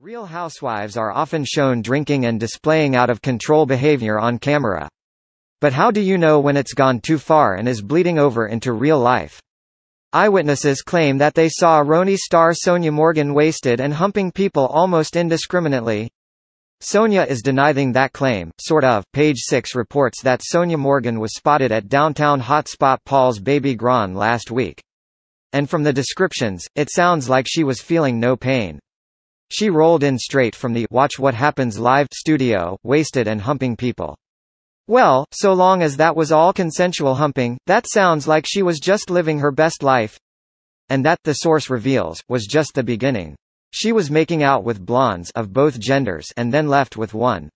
Real housewives are often shown drinking and displaying out-of-control behavior on camera. But how do you know when it's gone too far and is bleeding over into real life? Eyewitnesses claim that they saw RHONY star Sonja Morgan wasted and humping people almost indiscriminately. Sonja is denything that claim, sort of. Page 6 reports that Sonja Morgan was spotted at downtown hotspot Paul's Baby Grand last week. And from the descriptions, it sounds like she was feeling no pain. She rolled in straight from the Watch What Happens Live studio, wasted and humping people. Well, so long as that was all consensual humping, that sounds like she was just living her best life. And that, the source reveals, was just the beginning. She was making out with blondes of both genders and then left with one.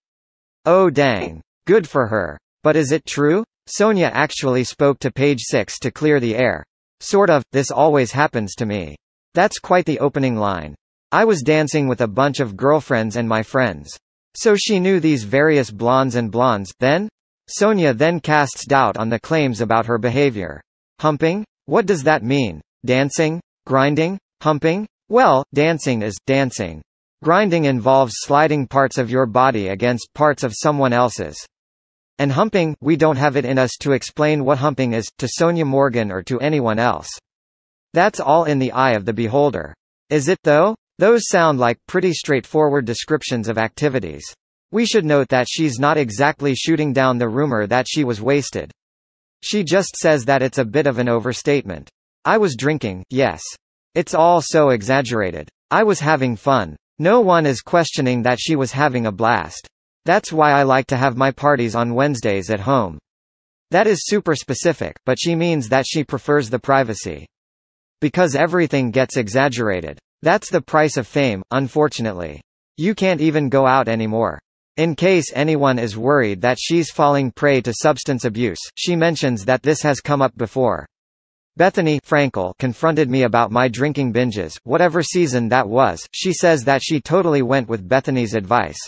Oh dang. Good for her. But is it true? Sonja actually spoke to Page 6 to clear the air. Sort of, this always happens to me. That's quite the opening line. I was dancing with a bunch of girlfriends and my friends. So she knew these various blondes and blondes, then? Sonja then casts doubt on the claims about her behavior. Humping? What does that mean? Dancing? Grinding? Humping? Well, dancing is dancing. Grinding involves sliding parts of your body against parts of someone else's. And humping, we don't have it in us to explain what humping is, to Sonja Morgan or to anyone else. That's all in the eye of the beholder. Is it though? Those sound like pretty straightforward descriptions of activities. We should note that she's not exactly shooting down the rumor that she was wasted. She just says that it's a bit of an overstatement. I was drinking, yes. It's all so exaggerated. I was having fun. No one is questioning that she was having a blast. That's why I like to have my parties on Wednesdays at home. That is super specific, but she means that she prefers the privacy. Because everything gets exaggerated. That's the price of fame, unfortunately. You can't even go out anymore. In case anyone is worried that she's falling prey to substance abuse, she mentions that this has come up before. Bethany Frankel confronted me about my drinking binges, whatever season that was. She says that she totally went with Bethany's advice.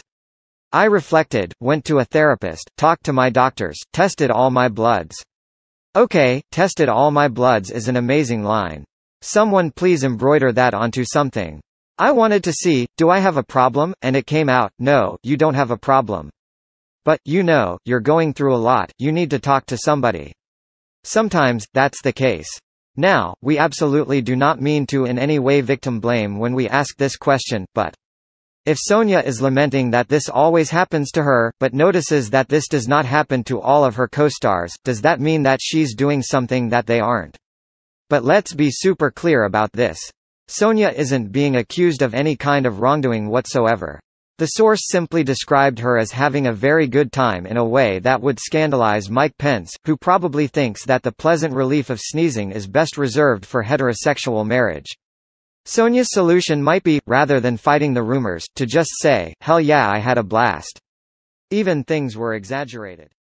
I reflected, went to a therapist, talked to my doctors, tested all my bloods. Okay, tested all my bloods is an amazing line. Someone please embroider that onto something. I wanted to see, do I have a problem? And it came out, no, you don't have a problem. But, you know, you're going through a lot, you need to talk to somebody. Sometimes, that's the case. Now, we absolutely do not mean to in any way victim blame when we ask this question, but if Sonja is lamenting that this always happens to her, but notices that this does not happen to all of her co-stars, does that mean that she's doing something that they aren't? But let's be super clear about this. Sonja isn't being accused of any kind of wrongdoing whatsoever. The source simply described her as having a very good time in a way that would scandalize Mike Pence, who probably thinks that the pleasant relief of sneezing is best reserved for heterosexual marriage. Sonja's solution might be, rather than fighting the rumors, to just say, hell yeah, I had a blast. Even things were exaggerated.